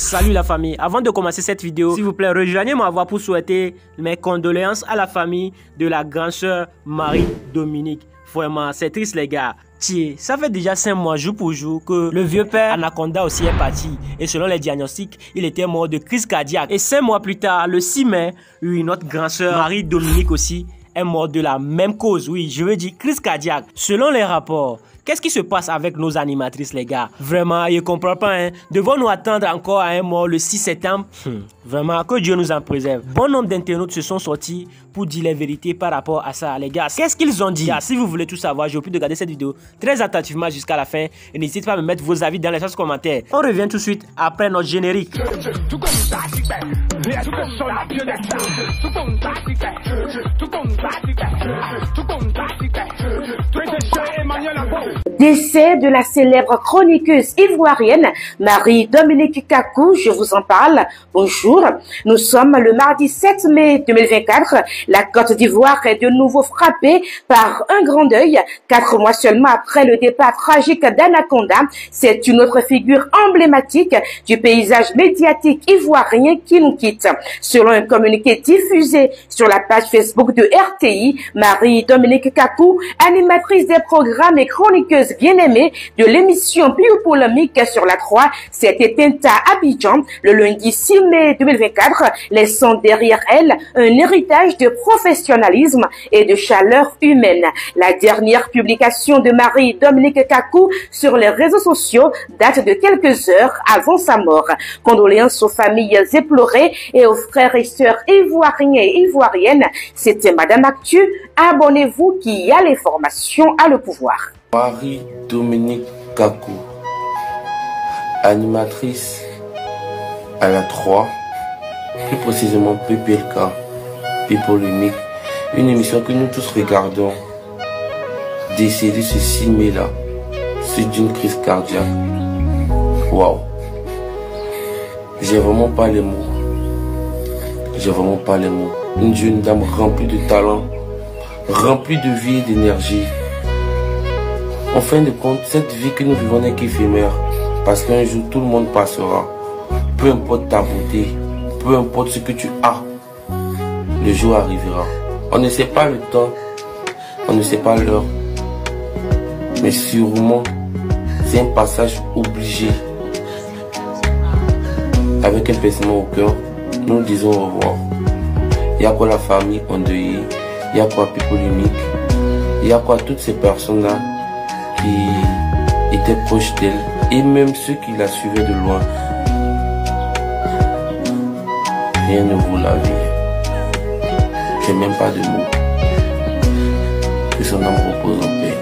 Salut la famille, avant de commencer cette vidéo, s'il vous plaît, rejoignez ma voix pour souhaiter mes condoléances à la famille de la grande sœur Marie-Dominique. Vraiment, c'est triste les gars. Tiens, ça fait déjà 5 mois jour pour jour que le vieux père Anaconda aussi est parti. Et selon les diagnostics, il était mort de crise cardiaque. Et 5 mois plus tard, le 6 mai, notre grande sœur Marie-Dominique aussi est morte de la même cause. Oui, je veux dire crise cardiaque. Selon les rapports, qu'est-ce qui se passe avec nos animatrices les gars? Vraiment, je ne comprends pas. Hein? Devons-nous attendre encore à un mort le 6 septembre? Vraiment, que Dieu nous en préserve. Bon nombre d'internautes se sont sortis pour dire les vérités par rapport à ça les gars. Qu'est-ce qu'ils ont dit? Si vous voulez tout savoir, je vous prie de regarder cette vidéo très attentivement jusqu'à la fin. Et n'hésitez pas à me mettre vos avis dans les commentaires. On revient tout de suite après notre générique. Décès de la célèbre chroniqueuse ivoirienne Marie-Dominique Kakou, je vous en parle. Bonjour, nous sommes le mardi 7 mai 2024. La Côte d'Ivoire est de nouveau frappée par un grand deuil. 4 mois seulement après le départ tragique d'Anaconda, c'est une autre figure emblématique du paysage médiatique ivoirien qui nous quitte. Selon un communiqué diffusé sur la page Facebook de RTI, Marie-Dominique Kakou, animatrice des programmes et chroniqueuse bien-aimée de l'émission Biopolémique sur la 3, s'est éteinte à Abidjan le lundi 6 mai 2024, laissant derrière elle un héritage de professionnalisme et de chaleur humaine. La dernière publication de Marie-Dominique Kakou sur les réseaux sociaux date de quelques heures avant sa mort. Condoléances aux familles éplorées et aux frères et sœurs ivoiriens et ivoiriennes. C'était Madame Actu. Abonnez-vous qui y a les formations à le pouvoir. Marie-Dominique Kakou, animatrice à la 3, plus précisément PPLK, Biopolémique, une émission que nous tous regardons, décédée ce 6 mai là, suite d'une crise cardiaque. Waouh! J'ai vraiment pas les mots. J'ai vraiment pas les mots. Une jeune dame remplie de talent, remplie de vie et d'énergie. En fin de compte, cette vie que nous vivons n'est qu'éphémère, parce qu'un jour tout le monde passera. Peu importe ta beauté, peu importe ce que tu as, le jour arrivera. On ne sait pas le temps, on ne sait pas l'heure, mais sûrement c'est un passage obligé. Avec un pincement au cœur, nous disons au revoir. Il y a quoi la famille endeuillée, il y a quoi Biopolémique, il y a quoi toutes ces personnes-là qui étaient proches d'elle, et même ceux qui la suivaient de loin. Rien ne vaut la vie. J'ai même pas de mots. Que son âme repose en paix.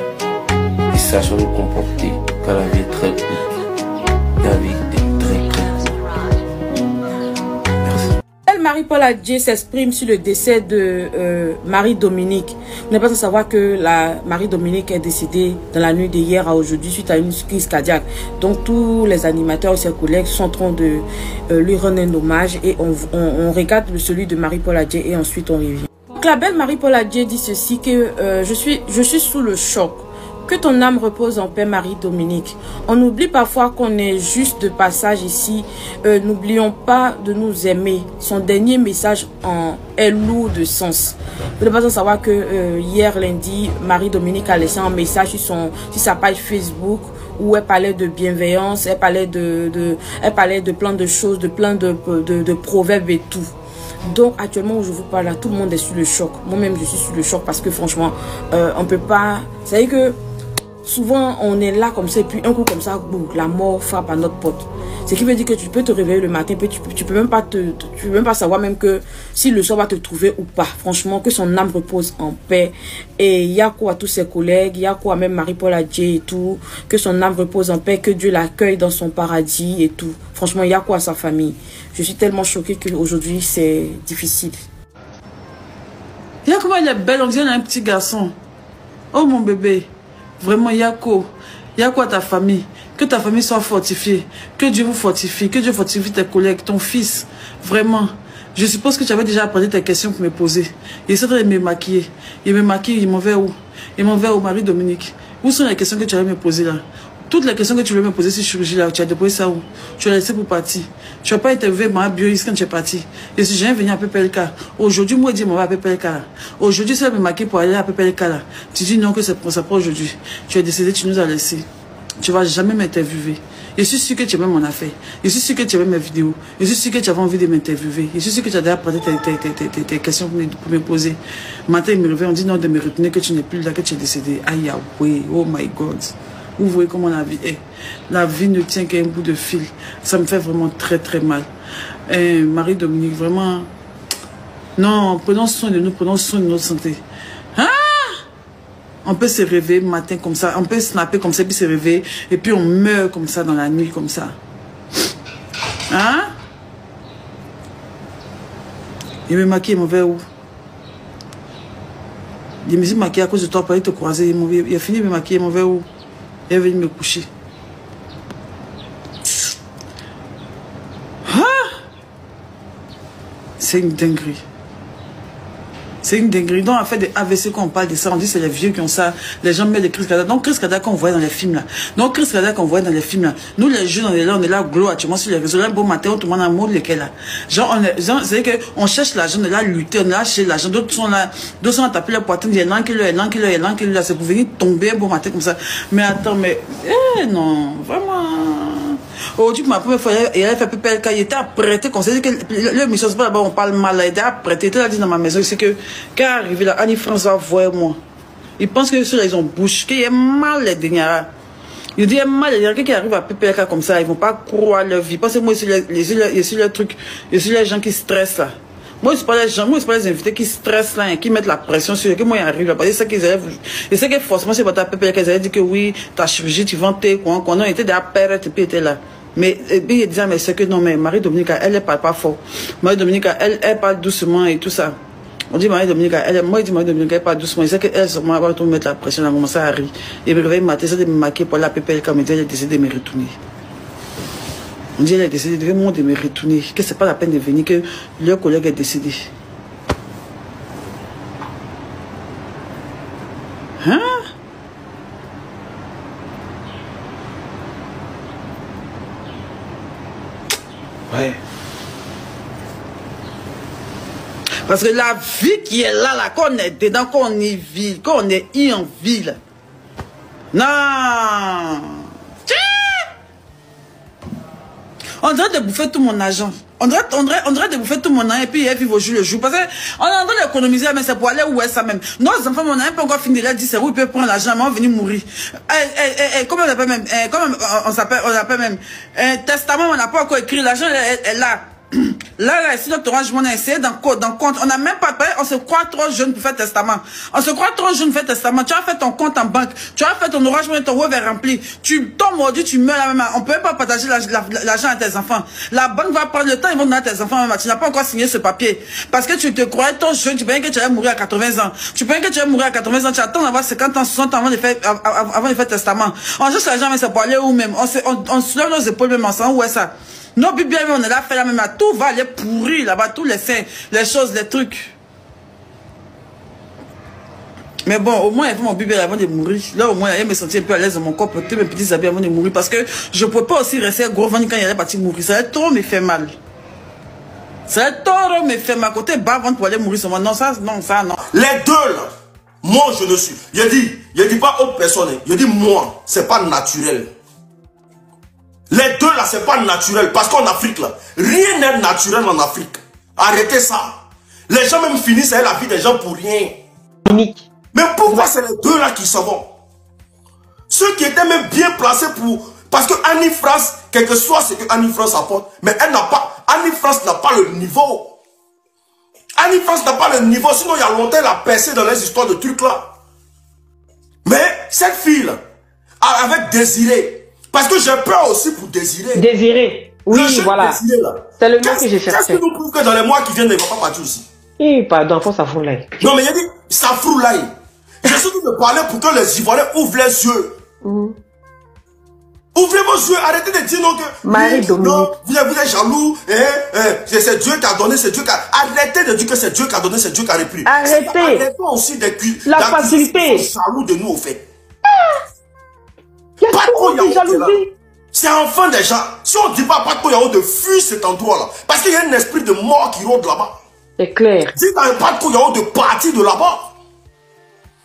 Et sachons nous comporter, car la vie est très courte. La vie est très courte. Marie-Paul Adjé s'exprime sur le décès de Marie-Dominique. Vous n'êtes pas sans savoir que la Marie-Dominique est décédée dans la nuit d'hier à aujourd'hui suite à une crise cardiaque. Donc tous les animateurs et ses collègues sont en train de lui rendre un hommage et on regarde celui de Marie-Paul Adjé et ensuite on revient. Donc la belle Marie-Paul Adjé dit ceci que je suis sous le choc. Que ton âme repose en paix, Marie-Dominique. On oublie parfois qu'on est juste de passage ici. N'oublions pas de nous aimer. Son dernier message est lourd de sens. Vous n'êtes pas sans savoir que hier lundi, Marie-Dominique a laissé un message sur sa page Facebook où elle parlait de bienveillance, elle parlait de plein de choses, de plein de proverbes et tout. Donc actuellement où je vous parle là, tout le monde est sur le choc. Moi-même je suis sur le choc parce que franchement, on peut pas... Vous savez que souvent, on est là comme ça, et puis un coup comme ça, boum, la mort frappe à notre porte. Ce qui veut dire que tu peux te réveiller le matin, puis tu peux même pas savoir même que si le soir va te trouver ou pas. Franchement, que son âme repose en paix. Et il y a quoi à tous ses collègues, il y a quoi même Marie-Paul Adjé et tout. Que son âme repose en paix, que Dieu l'accueille dans son paradis et tout. Franchement, il y a quoi à sa famille. Je suis tellement choquée qu'aujourd'hui, c'est difficile. Il y a comment il est belle, on dirait un petit garçon. Oh mon bébé. Vraiment, Yako, ta famille. Que ta famille soit fortifiée. Que Dieu vous fortifie. Que Dieu fortifie tes collègues, ton fils. Vraiment. Je suppose que tu avais déjà appris tes questions pour me poser. Il est en train de me maquiller. Il me maquille, il m'en va où? Il m'en va où, Marie-Dominique? Où sont les questions que tu allais me poser là? Toutes les questions que tu voulais me poser sur chirurgie là, tu as déposé ça où? Tu as laissé pour partir. Tu n'as pas interviewé ma bioïs quand tu es parti. Et si j'ai venu à PPLK, aujourd'hui, moi, je dis, moi, à PPLK là. Aujourd'hui, c'est me maquiller pour aller à PPLK là. Tu dis non, que c'est pour ça, pas aujourd'hui. Tu es décédé, tu nous as laissé. Tu ne vas jamais m'interviewer. Je suis sûr que tu aimes mon affaire. Je suis sûr que tu aimes mes vidéos. Je suis sûr que tu avais envie de m'interviewer. Je suis sûr que tu as déjà posé tes questions pour me poser. Matin, il me réveille, on dit non, de me retenir que tu n'es plus là, que tu es décédé. Aïe, oui, oh my God. Vous voyez comment la vie est. La vie ne tient qu'à un bout de fil. Ça me fait vraiment très très mal. Marie-Dominique, vraiment... Non, prenons soin de nous, prenons soin de notre santé. Hein? On peut se réveiller matin comme ça, on peut snapper comme ça, puis se réveiller, et puis on meurt comme ça dans la nuit, comme ça. Hein? Il me maquille, mauvais où? Il me dit maquiller à cause de toi, pour aller te croiser. Il a fini de me maquiller, mauvais où? Il est venu me coucher. Ah! C'est une dinguerie. C'est une dinguerie. Donc, en fait, des AVC, quand on parle de ça, on dit que c'est les vieux qui ont ça. Les gens mettent des crises cardiaques. Donc, crises cardiaques qu'on voit dans les films, là. Donc, crises cardiaques qu'on voit dans les films, là. Nous, les jeunes, on est là, glow, actuellement, sur les réseaux. Là, un beau matin, on demande un mot, lequel, là. Genre, c'est-à-dire qu'on cherche l'argent, on est là, lutter, on est là, chercher l'argent. D'autres sont là, d'autres sont à taper la poitrine, il y a l'un qui est là, c'est pour venir tomber un beau matin comme ça. Mais attends, mais, non, vraiment. Aujourd'hui, pour ma première fois, il a fait PPLK, il était apprêté, qu'on s'est dit que le mission, c'est pas là-bas, on parle mal, il était apprêté, il était là, dit dans ma maison, c'est que, quand arrivé là, Annie-France va voir moi. Il pense que ceux-là, ils ont bouche, qu'il y a mal les derniers. Il dit, il y a mal les derniers qui arrivent à PPLK comme ça, ils vont pas croire leur vie. Parce que moi, c'est les trucs, c'est les gens qui stressent là. Moi, c'est pas les gens, moi, c'est pas les invités qui stressent là, qui mettent la pression sur eux, que moi, ils arrivent là. Parce que c'est qu'ils avaient, et c'est que forcément, c'est pas ta PPLK, qu'ils avaient dit que oui, ta chirurgie, tu vantais, quoi, qu'on a été déjà père, et puis était là. Mais, et puis, il disait, mais c'est que non, mais Marie-Dominique, elle parle pas fort. Marie-Dominique, elle parle doucement et tout ça. On dit Marie-Dominique, moi, je dis Marie-Dominique, elle parle doucement. Il sait qu'elle, sûrement, va tout mettre la pression, elle a commencé à rire. Et me réveille matin, ça de me maquiller pour la PPLK, me dit, elle est décidée de me retourner. On dit, elle est décédée, vraiment de me retourner. Que c'est pas la peine de venir, que leur collègue est décédé. Hein? Ouais. Parce que la vie qui est là, qu'on est dedans, qu'on y vit, qu'on est en ville. Non. On dirait de bouffer tout mon argent. On dirait de bouffer tout mon argent et puis vivre au jour le jour. Parce qu'on est en train d'économiser, mais c'est pour aller où est ça même. Nos enfants, on n'a pas encore fini de leur dire c'est où ils peuvent prendre l'argent, mais on va venir mourir. Comment on appelle même, on s'appelle même, testament, on n'a pas encore écrit, l'argent est là. Là, ici, notre Orange Money, c'est dans compte. On n'a même pas payé, on se croit trop jeune pour faire testament. On se croit trop jeune pour faire testament. Tu as fait ton compte en banque. Tu as fait ton Orange Money, ton web est rempli. Tu tombes aujourd'hui, tu meurs là même. On peut même pas partager l'argent à tes enfants. La banque va prendre le temps, ils vont donner à tes enfants même. Tu n'as pas encore signé ce papier. Parce que tu te croyais trop jeune, tu pensais que tu allais mourir à 80 ans. Tu pensais que tu allais mourir à 80 ans. Tu attends d'avoir 50 ans, 60 ans avant de faire testament. On cherche l'argent, mais c'est pour aller où même. On se lève nos épaules même ensemble. Où est ça? Nos bibles, on est là, fait la même, tout va aller pourrir là-bas, tous les saints, les choses, les trucs. Mais bon, au moins, il faut mon bible avant de mourir. Là, au moins, elle me sentit un peu à l'aise dans mon corps, porter mes petits habits avant de mourir, parce que je ne pouvais pas aussi rester gros ventre quand il allait partir mourir. Ça allait trop me faire mal. Ça allait trop me faire mal. Côté bas ventre pour aller mourir sur moi. Non, ça, non, ça, non. Les deux, là, moi, je ne suis. Je dis pas autre personne, je dis moi, c'est pas naturel. Les deux là, c'est pas naturel. Parce qu'en Afrique là, rien n'est naturel en Afrique. Arrêtez ça. Les gens même finissent avec la vie des gens pour rien. Mais pourquoi c'est les deux là qui s'en vont? Ceux qui étaient même bien placés pour... Parce que Annie-France, quel que soit ce que Annie-France apporte, mais elle n'a pas... Annie-France n'a pas le niveau. Annie-France n'a pas le niveau. Sinon, il y a longtemps, elle a percé dans les histoires de trucs là. Mais cette fille là, avec Désiré... Parce que j'ai peur aussi pour Désiré. Désiré. Oui, voilà. C'est le nom que j'ai cherché. Qu'est-ce qui nous prouve que dans les mois qui viennent, il ne va pas partir aussi? Eh, pardon, faut ça fout là. Non, mais il a dit, ça fout là. J'ai surtout de parler pour que les Ivoiriens ouvrent les yeux. Ouvrez vos yeux, arrêtez de dire non que... Marie-Dominique. Non, vous êtes jaloux, c'est Dieu qui a donné, c'est Dieu qui a... Arrêtez de dire que c'est Dieu qui a donné, c'est Dieu qui a repris. Arrêtez. Arrêtez aussi de... La facilité. Jaloux de nous, au fait. Il y a trop C'est enfin des gens. Si on ne dit pas Patko Yao de fuir cet endroit-là, parce qu'il y a un esprit de mort qui rôde là-bas. C'est clair. Dites à un Patko Yao de partir de là-bas.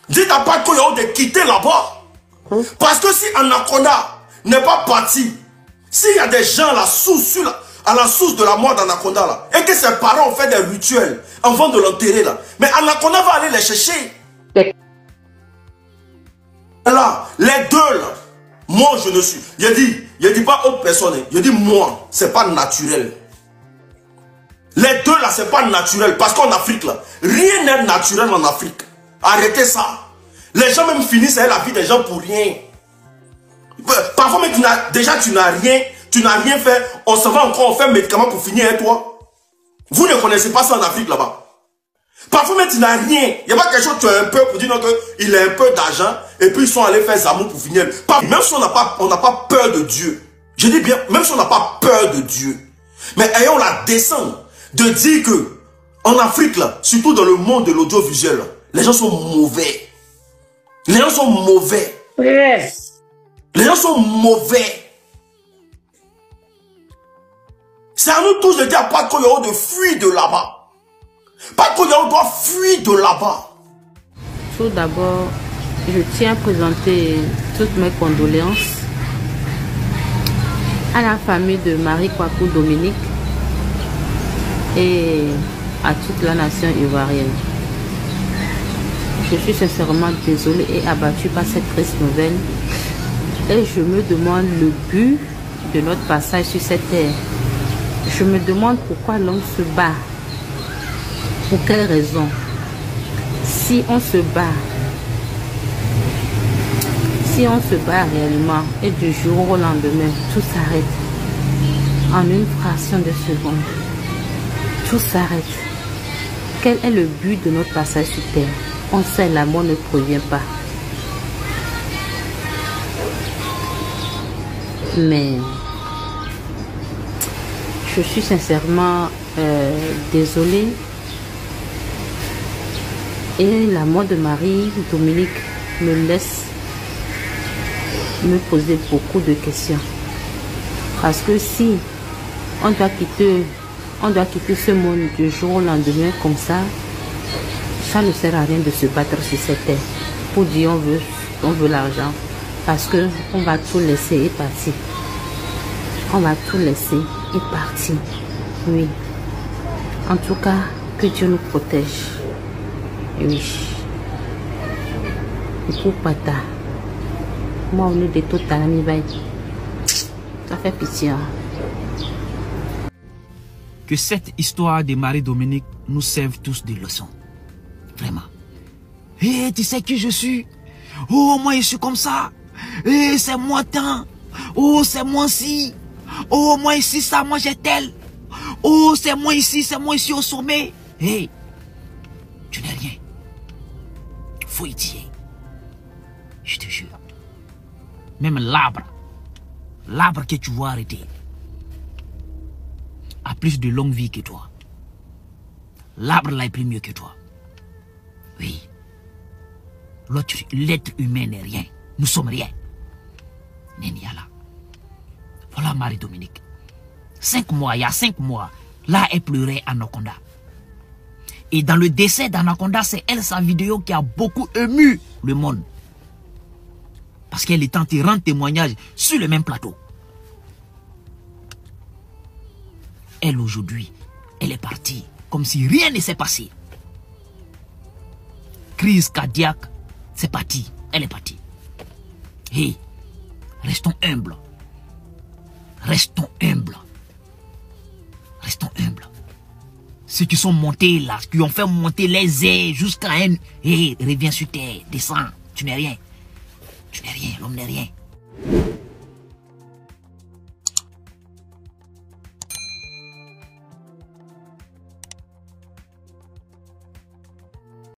Dites à Patko Yao de quitter là-bas. Parce que si Anaconda n'est pas parti, s'il y a des gens là, à la source de la mort d'Anaconda là, et que ses parents ont fait des rituels avant de l'enterrer là, mais Anaconda va aller les chercher. Là, les deux là, moi je ne suis. Il dit pas autre personne, il dit moi, c'est pas naturel. Les deux là, c'est pas naturel, parce qu'en Afrique là, rien n'est naturel en Afrique. Arrêtez ça. Les gens même finissent la vie des gens pour rien. Parfois même tu n'as rien fait, on s'en va encore, on fait un médicament pour finir avec toi. Vous ne connaissez pas ça en Afrique là-bas. Parfois même tu n'as rien, il n'y a pas quelque chose, tu as un peu pour dire qu'il a un peu d'argent, et puis ils sont allés faire Zamou pour finir. Même si on n'a pas peur de Dieu, je dis bien, même si on n'a pas peur de Dieu, mais ayons la décence de dire que en Afrique là, surtout dans le monde de l'audiovisuel, les gens sont mauvais. Les gens sont mauvais. Yes. Les gens sont mauvais. C'est à nous tous de dire à Patko Yao de fuir de là-bas. Patko Yao doit fuir de là-bas. Tout d'abord, je tiens à présenter toutes mes condoléances à la famille de Marie Kwaku Dominique et à toute la nation ivoirienne. Je suis sincèrement désolée et abattue par cette triste nouvelle et je me demande le but de notre passage sur cette terre. Je me demande pourquoi l'homme se bat. Pour quelle raison? Si on se bat réellement et du jour au lendemain, tout s'arrête. En une fraction de seconde, tout s'arrête. Quel est le but de notre passage sur terre? On sait, la mort ne provient pas. Mais je suis sincèrement désolée. Et la mort de Marie Dominique me laisse me poser beaucoup de questions. Parce que si on doit quitter ce monde du jour au lendemain comme ça ne sert à rien de se battre sur cette terre pour dire on veut l'argent, parce que on va tout laisser et partir. On va tout laisser et partir. Oui. En tout cas, que Dieu nous protège. Oui. Pour Pata. Moi, on est de tout à la. Ça fait pitié. Hein? Que cette histoire de Marie-Dominique nous serve tous des leçons. Vraiment. Et tu sais qui je suis? Oh, moi je suis comme ça. Et c'est moi tant. Oh, c'est moi ci. Oh, moi ici ça, moi j'ai tel. Oh, c'est moi ici au sommet. Hey, tu n'es rien. Faut y dire. Je te jure. Même l'arbre que tu vois arrêter, a plus de longue vie que toi. L'arbre là est plus mieux que toi. Oui. L'être humain n'est rien. Nous sommes rien. Néniala. Voilà Marie-Dominique. Il y a 5 mois, là elle pleurait Anaconda. Et dans le décès d'Anaconda, c'est elle, sa vidéo, qui a beaucoup ému le monde. Parce qu'elle est en train de rendre témoignage sur le même plateau. Elle aujourd'hui, elle est partie comme si rien ne s'est passé. Crise cardiaque, c'est parti, elle est partie. Et restons humbles. Restons humbles. Restons humbles. Ceux qui sont montés là, qui ont fait monter les airs jusqu'à un... Hé, reviens sur terre, descends, tu n'es rien. Tu n'es rien, l'homme n'est rien.